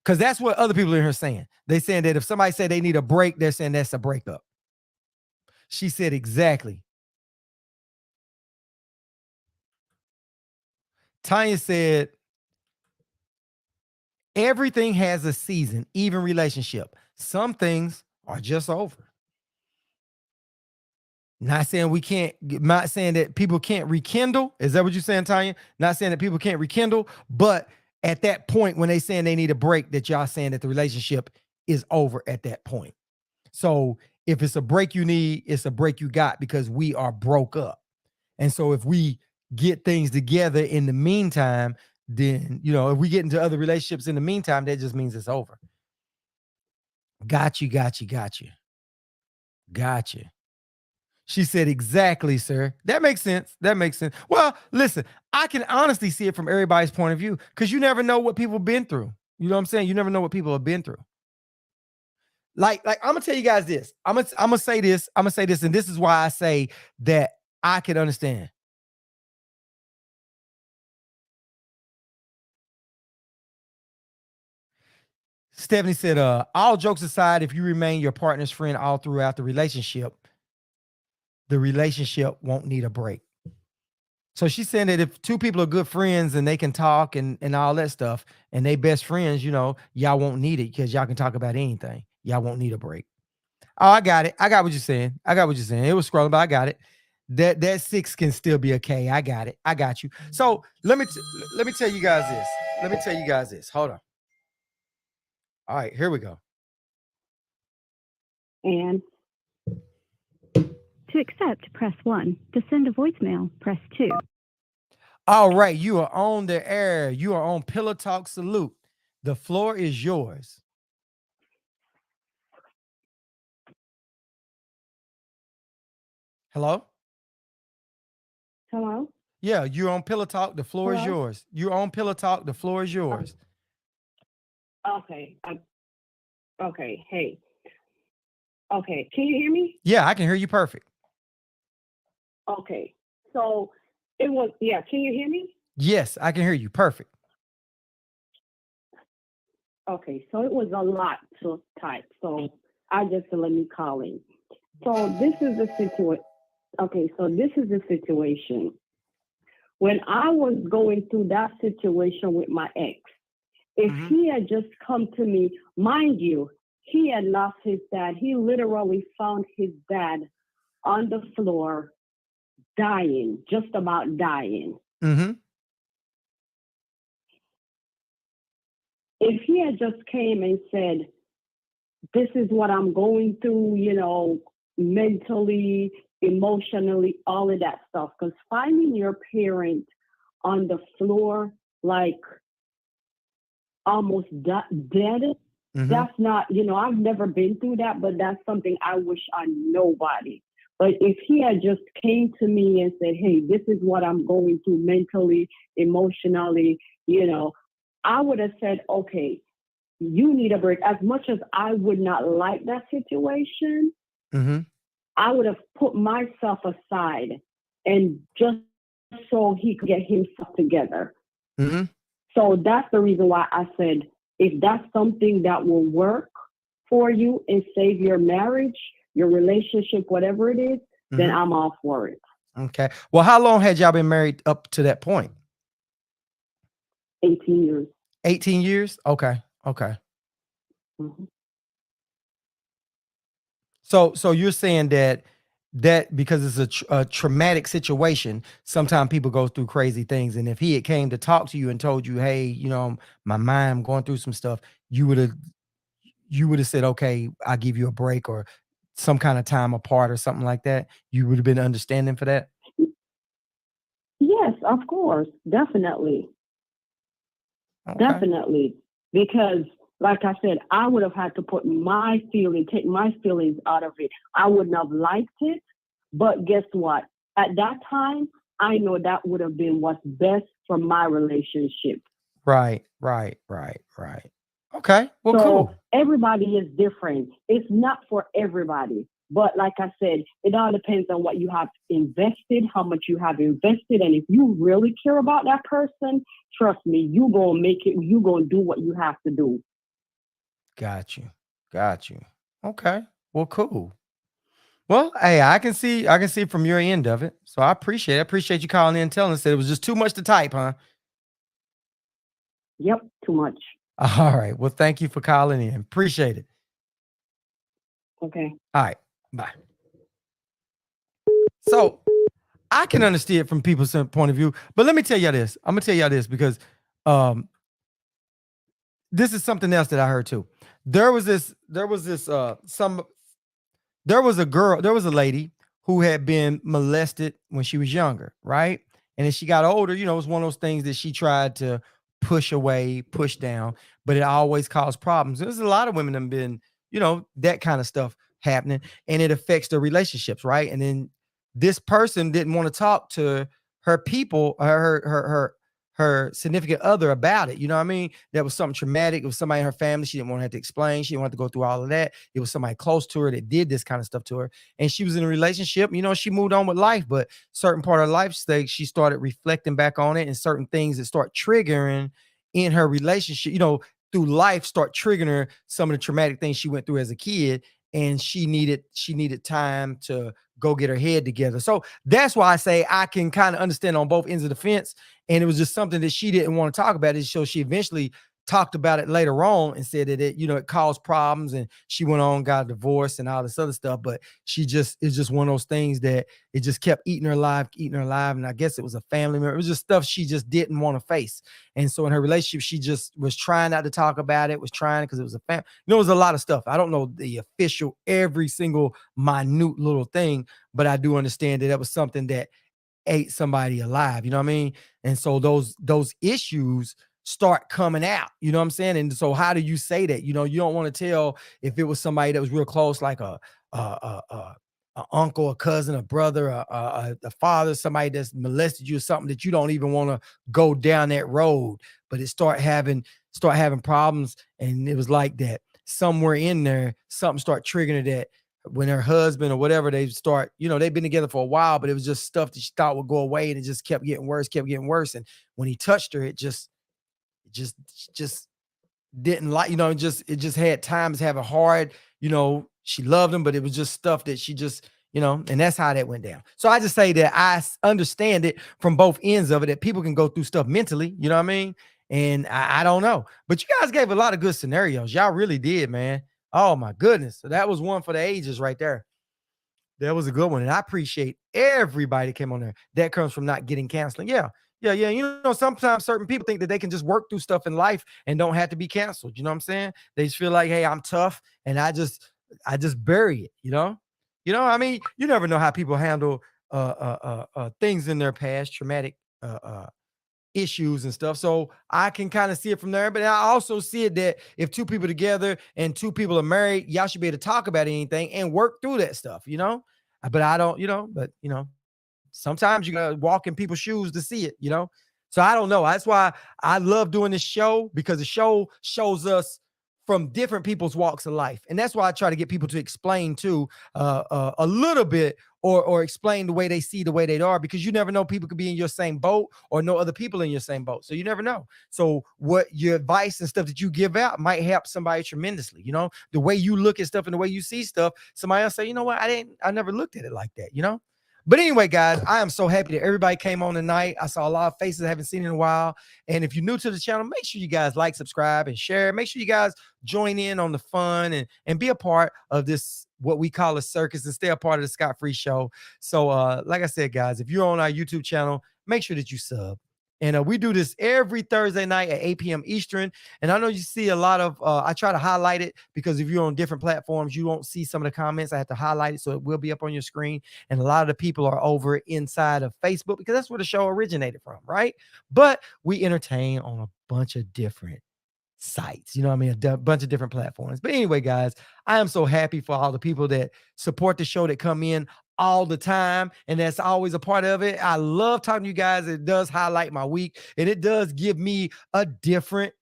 Because that's what other people in here saying. They saying that if somebody said they need a break, they're saying that's a breakup. She said exactly. Tanya said, everything has a season, even relationship. Some things are just over. Not saying we can't, not saying that people can't rekindle. Is that what you're saying, Tanya? Not saying that people can't rekindle, but at that point when they saying they need a break, that y'all saying that the relationship is over at that point. So if it's a break you need, it's a break you got because we are broke up. And so if we get things together in the meantime, then, if we get into other relationships in the meantime, that just means it's over. Got you. She said, exactly, sir. That makes sense. Well, listen, I can honestly see it from everybody's point of view because you never know what people have been through. You know what I'm saying? You never know what people have been through. Like I'm gonna tell you guys this. I'm gonna say this, and this is why I say that I can understand. Stephanie said, all jokes aside, if you remain your partner's friend all throughout the relationship won't need a break. So she's saying that if two people are good friends and they can talk and all that stuff, and they best friends, y'all won't need it because y'all can talk about anything. Y'all won't need a break. Oh, I got it. I got what you're saying. It was scrolling, but I got it. That 6 can still be okay. I got it. I got you. So let me tell you guys this. Hold on. All right, here we go. And To accept, press 1. To send a voicemail, press 2. All right, you are on the air. You are on Pillow Talk Salute. The floor is yours. Hello? Hello? Yeah, you're on Pillow Talk. The floor is Hello? yours. You're on Pillow Talk. The floor is Oh, yours. okay. Okay. Hey. Okay. Can you hear me? Yeah, I can hear you perfect. Okay. So it was, yeah. Can you hear me? Yes, I can hear you perfect. Okay. So it was a lot to type. So I just let me call in. So this is the situation. Okay. So this is the situation. When I was going through that situation with my ex, if Mhm. he had just come to me, mind you, he had lost his dad. He literally found his dad on the floor, dying, just about dying. Mhm. If he had just came and said, this is what I'm going through, mentally, emotionally, all of that stuff. Because finding your parent on the floor, like almost dead, Mhm. that's not, I've never been through that, but that's something I wish on nobody. But if he had just came to me and said, hey, this is what I'm going through mentally, emotionally, I would have said, okay, you need a break. As much as I would not like that situation, Mhm. I would have put myself aside and just so he could get himself together. Mhm. So that's the reason why I said, if that's something that will work for you and save your marriage, your relationship, whatever it is, then Mhm. I'm all for it. Okay. Well, how long had y'all been married up to that point? 18 years. 18 years? Okay. Okay. Mhm. So you're saying that because it's a traumatic situation, sometimes people go through crazy things, and if he had came to talk to you and told you, "Hey, my mind, I'm going through some stuff," you would have said, "Okay, I'll give you a break," or some kind of time apart or something like that? You would have been understanding for that? Yes, of course. Definitely. Okay. Definitely. Because, like I said, I would have had to take my feelings out of it. I wouldn't have liked it. But guess what? At that time, I know that would have been what's best for my relationship. Right, right, right, right. Okay. Well, So cool. everybody is different. It's not for everybody. But like I said, it all depends on what you have invested, how much you have invested. And if you really care about that person, trust me, you gonna make it, you gonna do what you have to do. Got you. Got you. Okay. Well, cool. Well, hey, I can see from your end of it. So I appreciate it. I appreciate you calling in and telling us that it was just too much to type, huh? Yep, too much. All right. Well, thank you for calling in. Appreciate it. Okay. All right. Bye. So I can understand it from people's point of view, but let me tell y'all this. I'm gonna tell y'all this because um this is something else that I heard too. There was a girl, there was a lady who had been molested when she was younger, right? And as she got older, it was one of those things that she tried to push away, push down, but it always caused problems. There's a lot of women that have been, that kind of stuff happening, and it affects their relationships, right? And then this person didn't want to talk to her people, her significant other about it. You know what I mean? That was something traumatic. It was somebody in her family. She didn't want to have to explain. She didn't want to go through all of that. It was somebody close to her that did this kind of stuff to her. And she was in a relationship. She moved on with life, but certain part of her life stage, she started reflecting back on it, and certain things that start triggering in her relationship, through life start triggering her some of the traumatic things she went through as a kid. And she needed time to go get her head together. So that's why I say I can kind of understand on both ends of the fence. And it was just something that she didn't want to talk about. So she eventually talked about it later on and said that it caused problems, and she went on, got a divorce and all this other stuff. But it's just one of those things that it just kept eating her alive, eating her alive. And I guess it was a family member. It was just stuff she just didn't want to face. And so in her relationship, she just was trying not to talk about it, was trying because it was a family. It was a lot of stuff. I don't know the official, every single minute little thing, but I do understand that that was something that ate somebody alive. You know what I mean? And so those issues start coming out, you know what I'm saying? And so how do you say that? You don't want to tell if it was somebody that was real close, like a uncle, a cousin, a brother, a father, somebody that's molested you or something, that you don't even want to go down that road. But it start having problems. And it was like that somewhere in there, something start triggering that when her husband or whatever, they start, they've been together for a while, but it was just stuff that she thought would go away, and it just kept getting worse, kept getting worse. And when he touched her, it just didn't like, it just had times having hard, she loved him, but it was just stuff that she just, and that's how that went down. So I just say that I understand it from both ends of it, that people can go through stuff mentally, you know what I mean? And I don't know, but you guys gave a lot of good scenarios. Y'all really did, man. Oh my goodness. So that was one for the ages right there. That was a good one. And I appreciate everybody that came on there. That comes from not getting counseling. Yeah. Yeah. Yeah. Sometimes certain people think that they can just work through stuff in life and don't have to be canceled. You know what I'm saying? They just feel like, hey, I'm tough, and I just bury it, I mean, you never know how people handle things in their past, traumatic issues and stuff. So I can kind of see it from there. But I also see it that if two people together and two people are married, y'all should be able to talk about anything and work through that stuff, But I don't, sometimes you gotta walk in people's shoes to see it, So I don't know. That's why I love doing this show, because the show shows us from different people's walks of life. And that's why I try to get people to explain too, a little bit, or explain the way they see the way they are, because you never know, people could be in your same boat or know other people in your same boat. So you never know. So what your advice and stuff that you give out might help somebody tremendously. The way you look at stuff and the way you see stuff, somebody else say, you know what, I never looked at it like that. But anyway, guys, I am so happy that everybody came on tonight. I saw a lot of faces I haven't seen in a while. And if you're new to the channel, make sure you guys like, subscribe, and share. Make sure you guys join in on the fun and be a part of this, what we call a circus, and stay a part of the Scott Free Show. So like I said, guys, if you're on our YouTube channel, make sure that you sub. And we do this every Thursday night at 8 p.m. Eastern. And I know you see a lot of, I try to highlight it, because if you're on different platforms, you won't see some of the comments. I have to highlight it so it will be up on your screen. And a lot of the people are over inside of Facebook, because that's where the show originated from, right? But we entertain on a bunch of different sites, you know what I mean? A bunch of different platforms. But anyway, guys, I am so happy for all the people that support the show, that come in all the time, and that's always a part of it. I love talking to you guys. It does highlight my week, and it does give me a different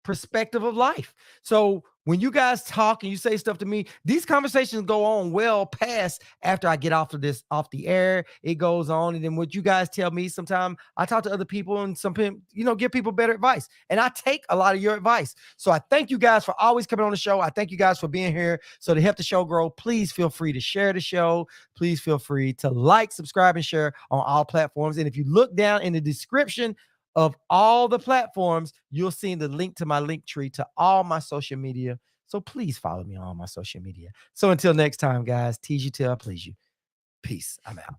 perspective of life. So when you guys talk and you say stuff to me, these conversations go on well past after I get off the air. It goes on. And then what you guys tell me, sometimes I talk to other people, and some people, give people better advice. And I take a lot of your advice. So I thank you guys for always coming on the show. I thank you guys for being here. So to help the show grow, please feel free to share the show. Please feel free to like, subscribe, and share on all platforms. And if you look down in the description of all the platforms, you'll see the link to my link tree to all my social media. So please follow me on all my social media. So until next time, guys, tease you till I please you. Peace. I'm out.